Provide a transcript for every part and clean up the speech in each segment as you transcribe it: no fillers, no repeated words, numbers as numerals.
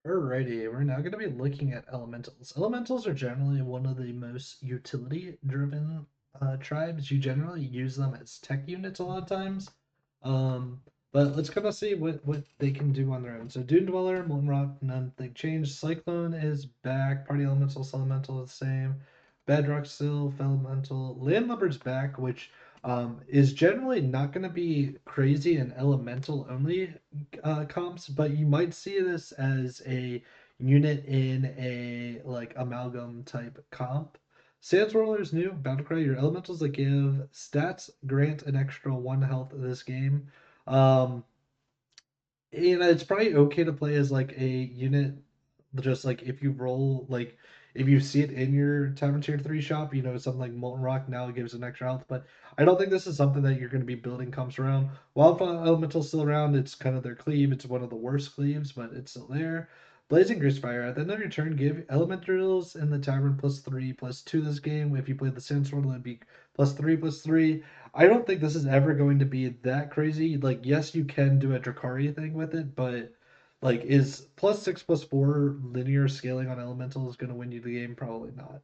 Alrighty, we're now going to be looking at elementals. Elementals are generally one of the most utility-driven tribes. You generally use them as tech units a lot of times. Um, but let's kind of see what they can do on their own. So Dune Dweller, Molten Rock, nothing changed. Cyclone is back. Party Elemental, Elemental is the same. Bedrock still, Elemental. Landlubber's back, which is generally not going to be crazy and elemental only comps, but you might see this as a unit in a like amalgam type comp. Sandswirler is new. Battlecry, your elementals that give stats grant an extra 1 health this game. Um, it's probably okay to play as like a unit, just like if you roll like if you see it in your Tavern Tier 3 shop, something like Molten Rock now gives an extra health, but I don't think this is something that you're going to be building comps around. Wildfire Elemental's still around, it's kind of their cleave, it's one of the worst cleaves, but it's still there. Blazing Greasefire, at the end of your turn, give Elementals in the Tavern +3/+2 this game. If you play the Sandsword, it'd be +3/+3. I don't think this is ever going to be that crazy. Like, yes, you can do a Drakari thing with it, but like, is +6/+4 linear scaling on elementals going to win you the game? Probably not.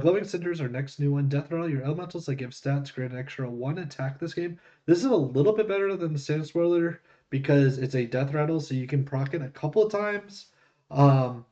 Glowing Cinders, our next new one. Death Rattle, your elementals that give stats grant an extra 1 attack this game. This is a little bit better than the Sand Spoiler because it's a Death Rattle, so you can proc it a couple of times. Um,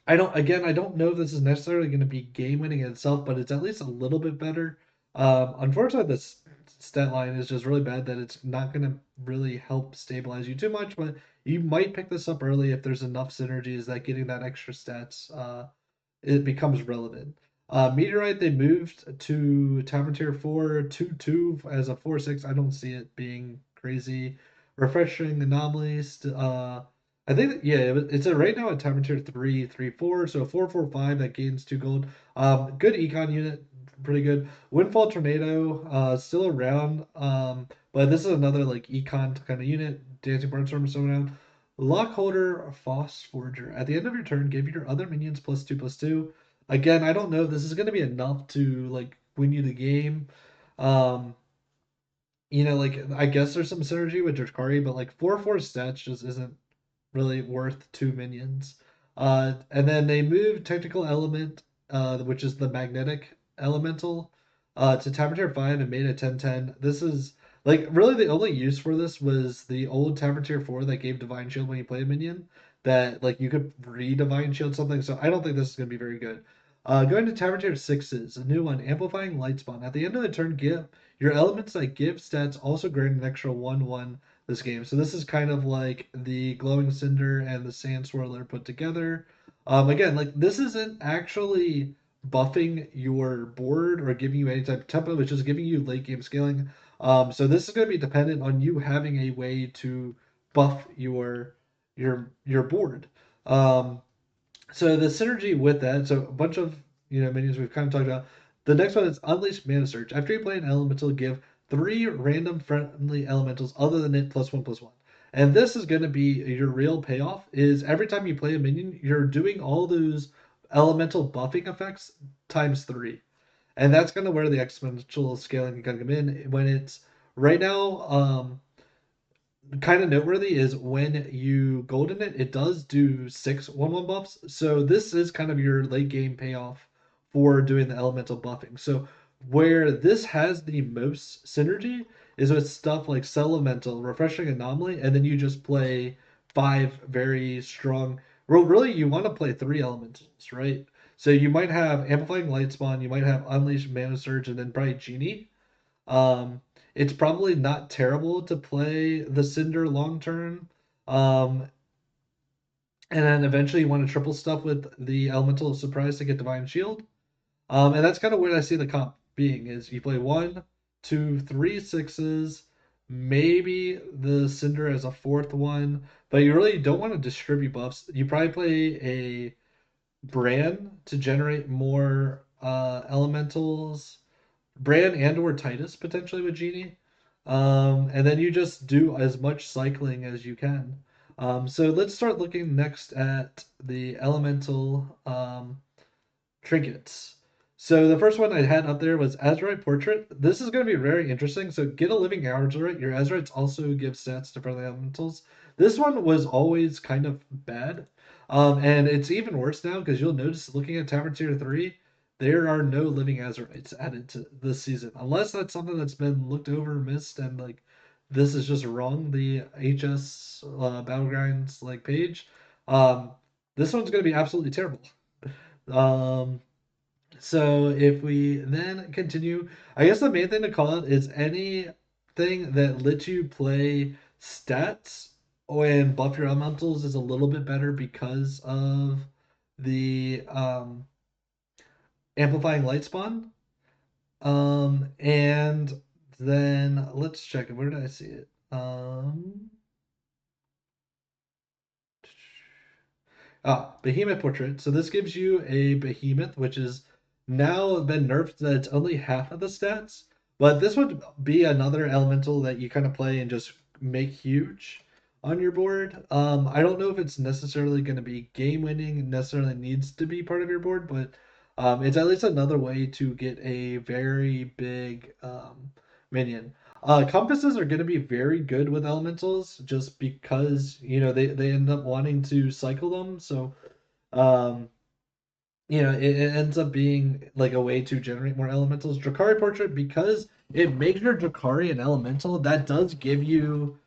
I don't know if this is necessarily going to be game winning in itself, but it's at least a little bit better. Unfortunately, this stat line is just really bad that it's not going to really help stabilize you too much, but you might pick this up early if there's enough synergies that getting that extra stats it becomes relevant. Meteorite, they moved to Tavern Tier 4, 2/2 as a 4/6. I don't see it being crazy. Refreshing Anomalies, I think that, yeah, it's a right now at Tavern Tier 3, 3/4, so 4/4/5 that gains 2 gold. Good econ unit, pretty good. Windfall Tornado, still around, but this is another like econ kind of unit. Dancing Barnstorm is still around. Lockholder Forger. At the end of your turn, give your other minions +2/+2. Again, I don't know if this is going to be enough to like win you the game. Um, like I guess there's some synergy with Drakari, but like 4/4 stats just isn't really worth 2 minions. And then they moved Technical Element, which is the magnetic elemental, to Tavern Tier 5 and made it 10/10. This is like really the only use for this was the old Tavern Tier 4 that gave Divine Shield when you play a minion. That like you could re-Divine Shield something, so I don't think this is gonna be very good. Going to Tavern Tier 6s, a new one, Amplifying Light Spawn. At the end of the turn, give your elements that give stats also grant an extra 1/1 this game. So this is kind of like the Glowing Cinder and the Sand Swirler put together. Again, like this isn't actually buffing your board or giving you any type of tempo, it's just giving you late game scaling. So this is going to be dependent on you having a way to buff your board. Um, so the synergy with that, so a bunch of minions we've kind of talked about. The next one is Unleash Mana Surge. After you play an elemental, give 3 random friendly elementals other than it +1/+1. And this is going to be your real payoff. Is every time you play a minion, you're doing all those elemental buffing effects times 3, and that's kind of where the exponential scaling can come in. When it's right now, kind of noteworthy is when you golden it, it does do 6/1/1 buffs. So this is kind of your late game payoff for doing the elemental buffing. So where this has the most synergy is with stuff like Elemental, Refreshing Anomaly, and then you just play 5 very strong. Well, really, you want to play 3 elementals, right? So you might have Amplifying Light Spawn, you might have Unleashed Mana Surge, and then probably Genie. Um, it's probably not terrible to play the Cinder long term. Um, and then eventually you want to triple stuff with the Elemental of Surprise to get Divine Shield. And that's kind of where I see the comp being is you play 1, 2, 3 6s, maybe the Cinder as a fourth one, but you really don't want to distribute buffs. You probably play a Bran to generate more elementals, Bran and or Titus potentially with Genie. And then you just do as much cycling as you can. So let's start looking next at the elemental trinkets. So the first one I had up there was Azerite Portrait. This is going to be very interesting. So get a living Azerite. Your Azerites also give stats to friendly elementals. This one was always kind of bad. And it's even worse now because you'll notice looking at Tavern Tier 3, there are no living Azurites added to this season. Unless that's something that's been looked over, missed, and like this is just wrong, the HS Battlegrounds like page. Um, this one's gonna be absolutely terrible. Um, so if we then continue, I guess the main thing to call out is anything that lets you play stats and buff your elementals is a little bit better because of the amplifying light spawn. And then let's check it. Where did I see it? Behemoth Portrait. So this gives you a Behemoth, which is now been nerfed that it's only half of the stats. But this would be another elemental that you kind of play and just make huge on your board. I don't know if it's necessarily going to be game winning, necessarily needs to be part of your board, but it's at least another way to get a very big minion. Compasses are going to be very good with elementals just because they end up wanting to cycle them. So um, it ends up being like a way to generate more elementals. Drakari Portrait, because it makes your Drakari an elemental, that does give you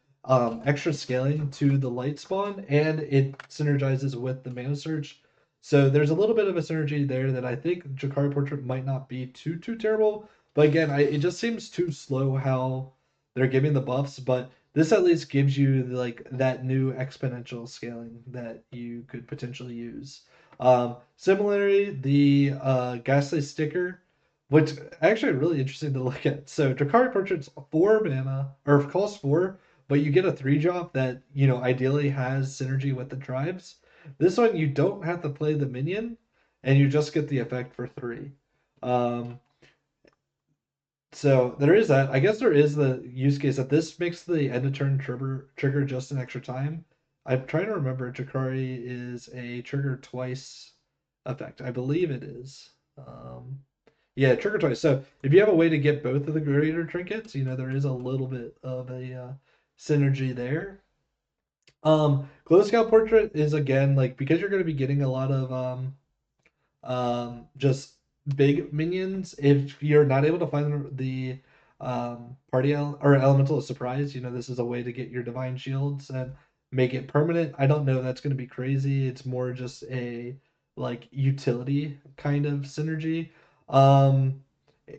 extra scaling to the light spawn, and it synergizes with the mana search. So there's a little bit of a synergy there that I think Drakari Portrait might not be too terrible. But again, it just seems too slow how they're giving the buffs. But this at least gives you like that new exponential scaling that you could potentially use. Similarly, the Ghastly Sticker, which actually really interesting to look at. So Drakari Portrait's 4 mana, or costs 4, but you get a 3-drop that, ideally has synergy with the tribes. This one, you don't have to play the minion, and you just get the effect for 3. Um, so there is that. I guess there is the use case that this makes the end of turn trigger just an extra time. I'm trying to remember. Jakari is a trigger twice effect. I believe it is. Yeah, trigger twice. So if you have a way to get both of the greater trinkets, there is a little bit of a synergy there. Glow Scout Portrait is again like because you're going to be getting a lot of just big minions. If you're not able to find the or elemental of surprise, this is a way to get your divine shields and make it permanent. I don't know if that's going to be crazy. It's more just a like utility kind of synergy. Um,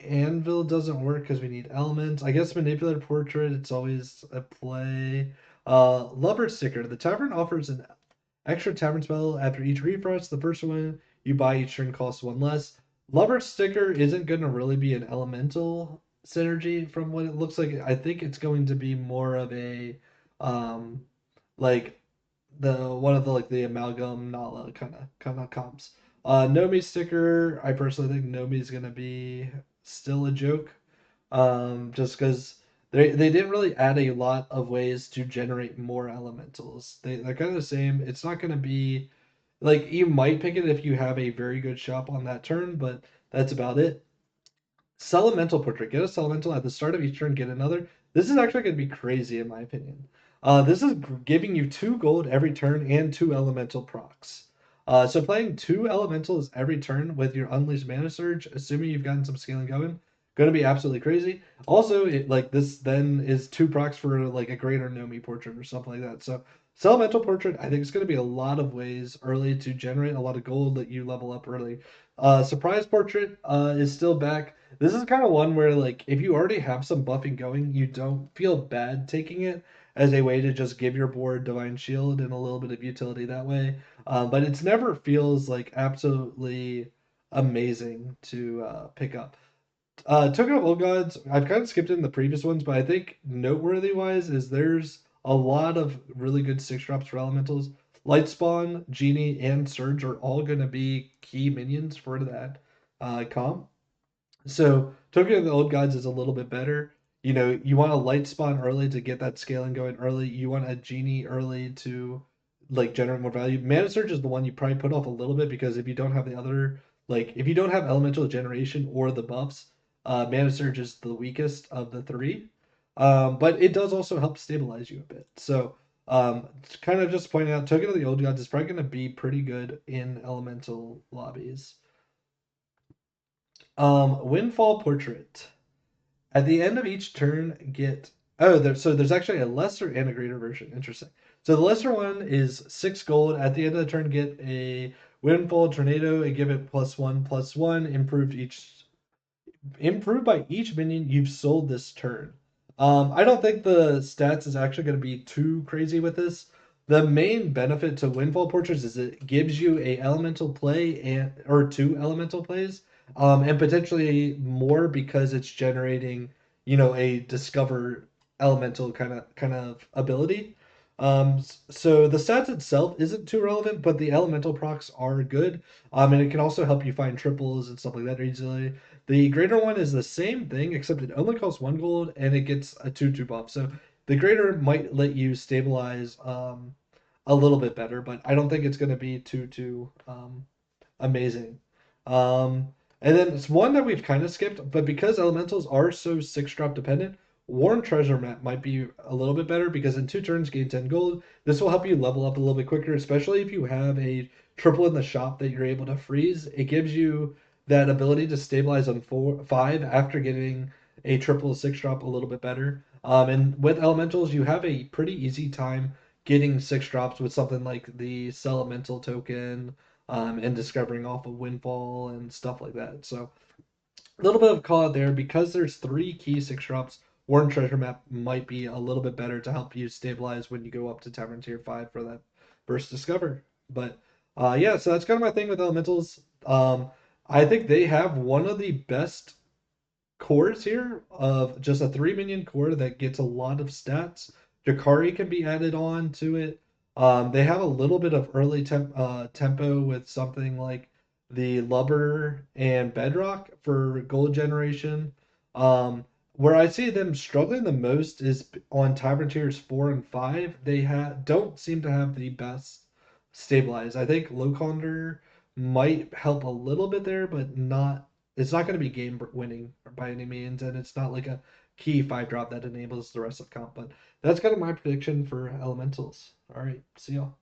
Anvil doesn't work because we need elements. I guess manipulator portrait. It's always a play. Lover sticker. The tavern offers an extra tavern spell after each refresh. The first one you buy each turn costs 1 less. Lover Sticker isn't going to really be an elemental synergy from what it looks like. I think it's going to be more of a um like the one of the like the amalgam Nala kind of comps. Nomi Sticker, I personally think Nomi's gonna be still a joke. Just because they didn't really add a lot of ways to generate more elementals. They're kind of the same. It's not gonna be like you might pick it if you have a very good shop on that turn, but that's about it. Elemental Portrait. Get a Elemental at the start of each turn, get another. This is actually going to be crazy, in my opinion. This is giving you 2 gold every turn and 2 elemental procs. So playing 2 elementals every turn with your Unleashed Mana Surge, assuming you've gotten some scaling going to be absolutely crazy. Also, like this then is 2 procs for like a greater Nomi Portrait or something like that. So Elemental Portrait, I think it's going to be a lot of ways early to generate a lot of gold that you level up early. Surprise Portrait is still back. This is kind of one where, like, if you already have some buffing going, you don't feel bad taking it as a way to just give your board Divine Shield and a little bit of utility that way. But it's never feels like absolutely amazing to pick up. Token of Old Gods, I've kind of skipped in the previous ones, but I think noteworthy wise is there's a lot of really good 6-drops for elementals. Lightspawn, Genie, and Surge are all going to be key minions for that comp. So Token of the Old Gods is a little bit better. You want a light spawn early to get that scaling going early. You want a genie early to like generate more value. Mana Surge is the one you probably put off a little bit because if you don't have the other like if you don't have elemental generation or the buffs, Mana Surge is the weakest of the 3. But it does also help stabilize you a bit. So Kind of just pointing out, Token of the Old Gods is probably going to be pretty good in elemental lobbies. Windfall Portrait. At the end of each turn, get so there's actually a lesser and a greater version. Interesting. So the lesser one is 6 gold. At the end of the turn, get a Windfall Tornado and give it +1/+1. Improved by each minion you've sold this turn. I don't think the stats is actually going to be too crazy with this. The main benefit to Windfall Portraits is it gives you a elemental play or 2 elemental plays, and potentially more because it's generating, a discover elemental kind of ability. So the stats itself isn't too relevant, but the elemental procs are good. And it can also help you find triples and stuff like that easily. The greater one is the same thing, except it only costs 1 gold and it gets a 2/2 buff. So the greater might let you stabilize a little bit better, but I don't think it's going to be too amazing. And then it's one that we've kind of skipped, but because elementals are so 6 drop dependent, Worn Treasure Map might be a little bit better because in 2 turns gain 10 gold. This will help you level up a little bit quicker, especially if you have a triple in the shop that you're able to freeze. It gives you that ability to stabilize on 5 after getting a triple 6 drop a little bit better. And with elementals, you have a pretty easy time getting 6 drops with something like the Elemental token, and discovering off of Windfall and stuff like that. So a little bit of call out there because there's 3 key 6 drops. Worn Treasure Map might be a little bit better to help you stabilize when you go up to Tavern Tier 5 for that Burst Discover. But yeah, so that's kind of my thing with Elementals. I think they have one of the best cores here of just a 3 minion core that gets a lot of stats. Jakari can be added on to it. They have a little bit of early tempo with something like the Lubber and Bedrock for gold generation. Where I see them struggling the most is on Tavern Tiers 4 and 5. They don't seem to have the best stabilize. I think Locander might help a little bit there, but not it's not going to be game winning by any means, and it's not like a key 5 drop that enables the rest of the comp. But that's kind of my prediction for elementals. All right, see y'all.